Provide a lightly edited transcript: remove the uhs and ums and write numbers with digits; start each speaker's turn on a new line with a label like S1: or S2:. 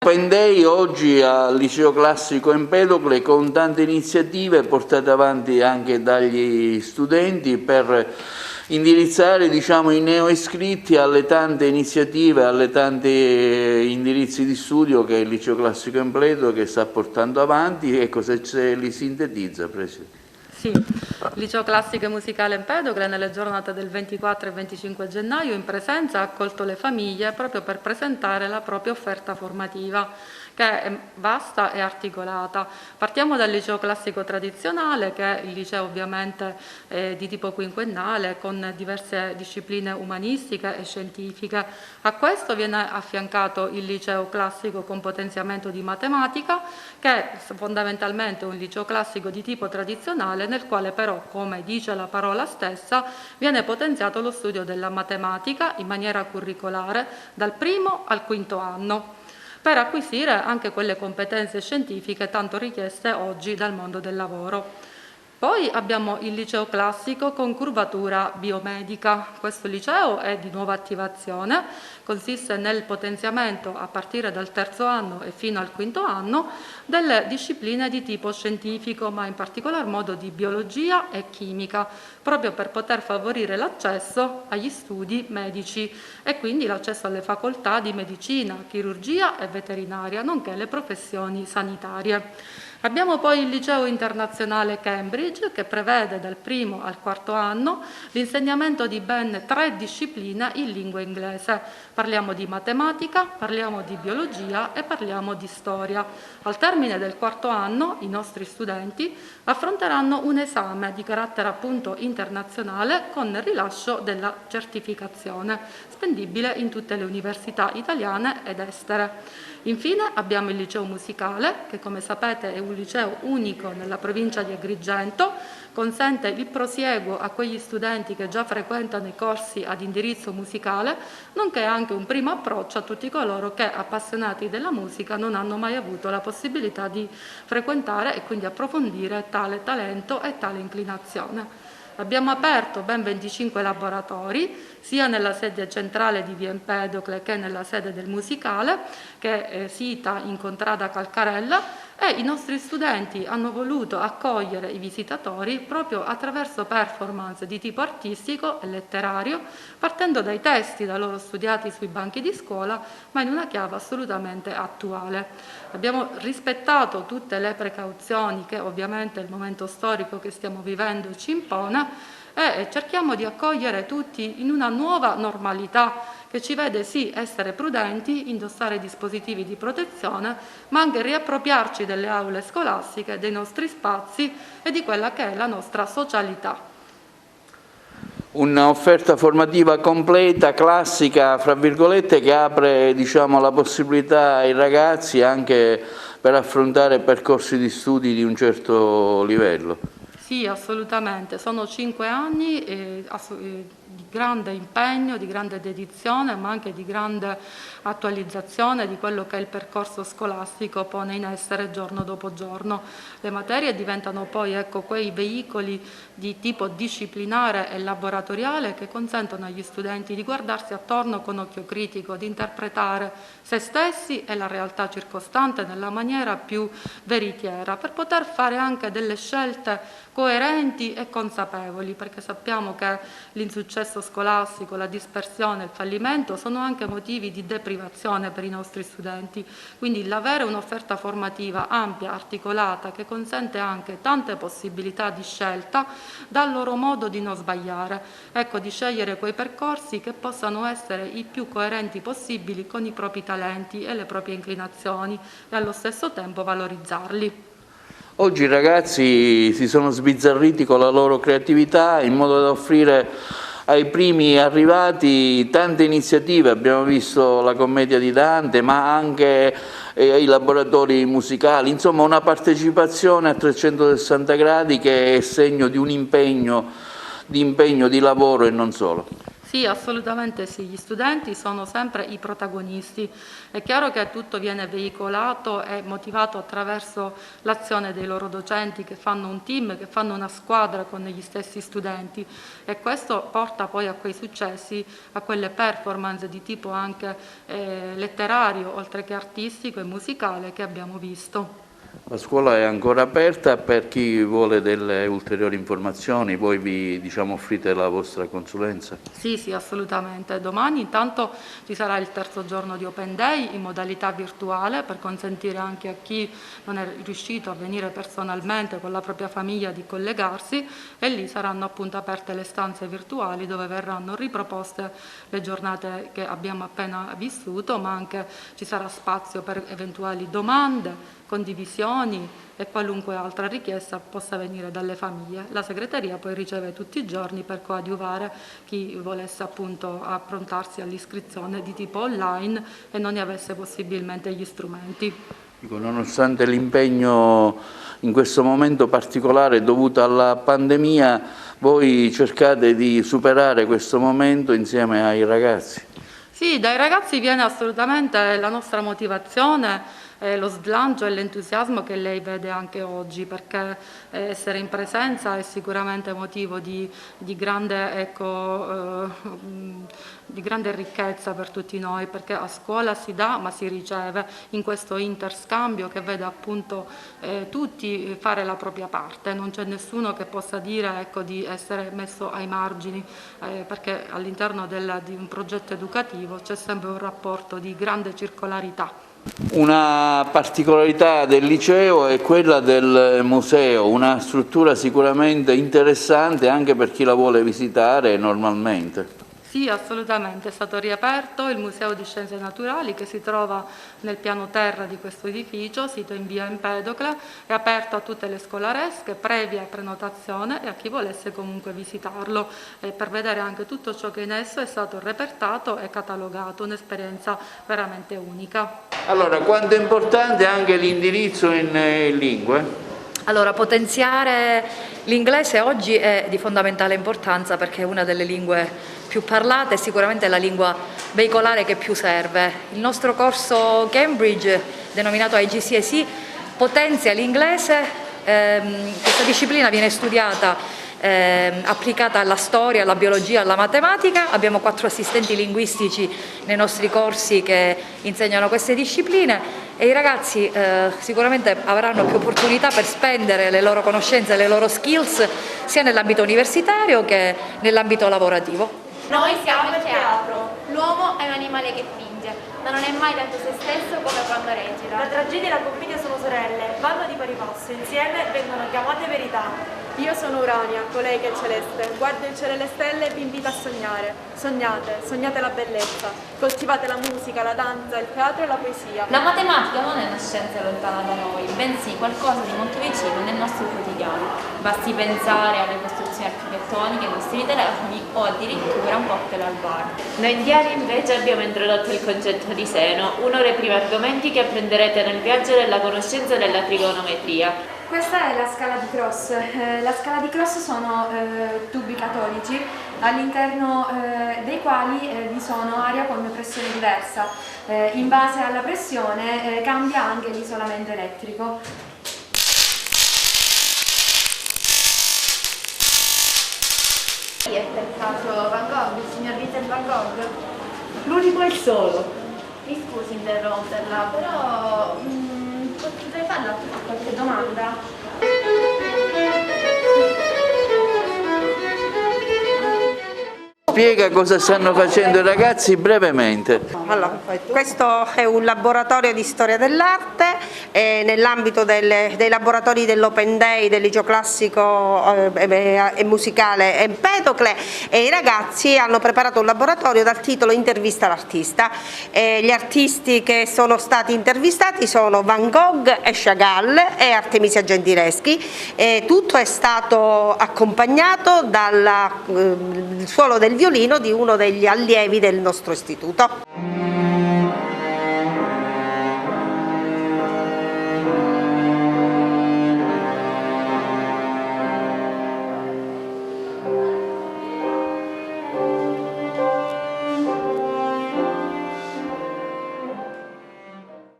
S1: Open Day oggi al Liceo Classico Empedocle con tante iniziative portate avanti anche dagli studenti per indirizzare i neoiscritti alle tante iniziative, alle tante indirizzi di studio che il Liceo Classico Empedocle sta portando avanti. Ecco, se li sintetizza, Presidente.
S2: Sì, il Liceo Classico e Musicale Empedocle nelle giornate del 24 e 25 gennaio in presenza ha accolto le famiglie proprio per presentare la propria offerta formativa, che è vasta e articolata. Partiamo dal liceo classico tradizionale, che è il liceo ovviamente di tipo quinquennale, con diverse discipline umanistiche e scientifiche. A questo viene affiancato il liceo classico con potenziamento di matematica, che è fondamentalmente un liceo classico di tipo tradizionale, nel quale però, come dice la parola stessa, viene potenziato lo studio della matematica in maniera curricolare dal primo al quinto anno, per acquisire anche quelle competenze scientifiche tanto richieste oggi dal mondo del lavoro. Poi abbiamo il liceo classico con curvatura biomedica. Questo liceo è di nuova attivazione, consiste nel potenziamento a partire dal terzo anno e fino al quinto anno delle discipline di tipo scientifico, ma in particolar modo di biologia e chimica, proprio per poter favorire l'accesso agli studi medici e quindi l'accesso alle facoltà di medicina, chirurgia e veterinaria, nonché le professioni sanitarie. Abbiamo poi il liceo internazionale Cambridge, che prevede dal primo al quarto anno l'insegnamento di ben 3 discipline in lingua inglese. Parliamo di matematica, parliamo di biologia e parliamo di storia. Al termine del quarto anno i nostri studenti affronteranno un esame di carattere appunto internazionale con rilascio della certificazione, spendibile in tutte le università italiane ed estere. Infine abbiamo il liceo musicale, che come sapete è un liceo unico nella provincia di Agrigento, consente il prosieguo a quegli studenti che già frequentano i corsi ad indirizzo musicale, nonché anche un primo approccio a tutti coloro che, appassionati della musica, non hanno mai avuto la possibilità di frequentare e quindi approfondire tale talento e tale inclinazione. Abbiamo aperto ben 25 laboratori, sia nella sede centrale di Via Empedocle che nella sede del musicale, che è sita in Contrada Calcarella, e i nostri studenti hanno voluto accogliere i visitatori proprio attraverso performance di tipo artistico e letterario, partendo dai testi da loro studiati sui banchi di scuola, ma in una chiave assolutamente attuale. Abbiamo rispettato tutte le precauzioni che ovviamente il momento storico che stiamo vivendo ci impone, e cerchiamo di accogliere tutti in una nuova normalità che ci vede sì essere prudenti, indossare dispositivi di protezione, ma anche riappropriarci delle aule scolastiche, dei nostri spazi e di quella che è la nostra socialità.
S1: Un'offerta formativa completa, classica, fra virgolette, che apre la possibilità ai ragazzi anche per affrontare percorsi di studi di un certo livello.
S2: Sì, assolutamente. Sono 5 anni di grande impegno, di grande dedizione, ma anche di grande attualizzazione di quello che il percorso scolastico pone in essere giorno dopo giorno. Le materie diventano poi quei veicoli di tipo disciplinare e laboratoriale che consentono agli studenti di guardarsi attorno con occhio critico, di interpretare se stessi e la realtà circostante nella maniera più veritiera, per poter fare anche delle scelte coerenti e consapevoli, perché sappiamo che l'insuccesso scolastico, la dispersione, il fallimento sono anche motivi di deprivazione per i nostri studenti. Quindi l'avere un'offerta formativa ampia, articolata, che consente anche tante possibilità di scelta, dà il loro modo di non sbagliare, di scegliere quei percorsi che possano essere i più coerenti possibili con i propri talenti e le proprie inclinazioni e allo stesso tempo valorizzarli.
S1: Oggi i ragazzi si sono sbizzarriti con la loro creatività in modo da offrire ai primi arrivati tante iniziative. Abbiamo visto la commedia di Dante, ma anche i laboratori musicali, insomma una partecipazione a 360 gradi che è segno di un impegno di lavoro e non solo.
S2: Sì, assolutamente sì, gli studenti sono sempre i protagonisti. È chiaro che tutto viene veicolato e motivato attraverso l'azione dei loro docenti che fanno un team, che fanno una squadra con gli stessi studenti e questo porta poi a quei successi, a quelle performance di tipo anche letterario, oltre che artistico e musicale che abbiamo visto.
S1: La scuola è ancora aperta per chi vuole delle ulteriori informazioni, voi vi offrite la vostra consulenza?
S2: Sì, sì, assolutamente. Domani intanto ci sarà il terzo giorno di Open Day in modalità virtuale per consentire anche a chi non è riuscito a venire personalmente con la propria famiglia di collegarsi e lì saranno appunto aperte le stanze virtuali dove verranno riproposte le giornate che abbiamo appena vissuto, ma anche ci sarà spazio per eventuali domande, condivisioni e qualunque altra richiesta possa venire dalle famiglie. La segreteria poi riceve tutti i giorni per coadiuvare chi volesse appunto approntarsi all'iscrizione di tipo online e non ne avesse possibilmente gli strumenti.
S1: Nonostante l'impegno in questo momento particolare dovuto alla pandemia, voi cercate di superare questo momento insieme ai ragazzi?
S2: Sì, dai ragazzi viene assolutamente la nostra motivazione, lo slancio e l'entusiasmo che lei vede anche oggi, perché essere in presenza è sicuramente motivo di grande, di grande ricchezza per tutti noi, perché a scuola si dà ma si riceve in questo interscambio che vede appunto tutti fare la propria parte, non c'è nessuno che possa dire di essere messo ai margini, perché all'interno di un progetto educativo c'è sempre un rapporto di grande circolarità.
S1: Una particolarità del liceo è quella del museo, una struttura sicuramente interessante anche per chi la vuole visitare normalmente.
S2: Sì, assolutamente, è stato riaperto il Museo di Scienze Naturali che si trova nel piano terra di questo edificio, sito in via Empedocle, è aperto a tutte le scolaresche, previa prenotazione e a chi volesse comunque visitarlo per vedere anche tutto ciò che in esso è stato repertato e catalogato, un'esperienza veramente unica.
S1: Allora, quanto è importante anche l'indirizzo in lingue?
S3: Allora, potenziare l'inglese oggi è di fondamentale importanza perché è una delle lingue più parlate e sicuramente è la lingua veicolare che più serve. Il nostro corso Cambridge, denominato IGCSE, potenzia l'inglese, questa disciplina viene studiata applicata alla storia, alla biologia, alla matematica. Abbiamo 4 assistenti linguistici nei nostri corsi che insegnano queste discipline e i ragazzi sicuramente avranno più opportunità per spendere le loro conoscenze e le loro skills sia nell'ambito universitario che nell'ambito lavorativo.
S4: Noi siamo il teatro. L'uomo è un animale che finge, ma non è mai tanto se stesso come quando recita.
S5: La tragedia e la commedia sono sorelle, vanno di pari passo, insieme vengono chiamate verità.
S6: Io sono Urania, colei che è celeste. Guardo il cielo e le stelle e vi invito a sognare. Sognate, sognate la bellezza. Coltivate la musica, la danza, il teatro e la poesia.
S4: La matematica non è una scienza lontana da noi, bensì qualcosa di molto vicino nel nostro quotidiano. Basti pensare alle costruzioni architettoniche, ai nostri telefoni o addirittura un cocktail al bar.
S7: Noi indiani invece abbiamo introdotto il concetto di seno, uno dei primi argomenti che apprenderete nel viaggio della conoscenza della trigonometria.
S8: Questa è la scala di Cross. La scala di Cross sono tubi catodici all'interno dei quali vi sono aria con pressione diversa. In base alla pressione cambia anche l'isolamento elettrico.
S4: Chi è per caso Van Gogh, il signor Vincent Van Gogh?
S7: L'unico e il solo.
S4: Mi scusi interromperla, però potrei farla qualche domanda?
S1: Spiega cosa stanno facendo i ragazzi brevemente.
S9: Allora, questo è un laboratorio di storia dell'arte nell'ambito dei laboratori dell'Open Day del liceo classico e musicale Empedocle e i ragazzi hanno preparato un laboratorio dal titolo Intervista all'artista. Gli artisti che sono stati intervistati sono Van Gogh e Chagall e Artemisia Gentileschi e tutto è stato accompagnato dal suono del violino di uno degli allievi del nostro istituto.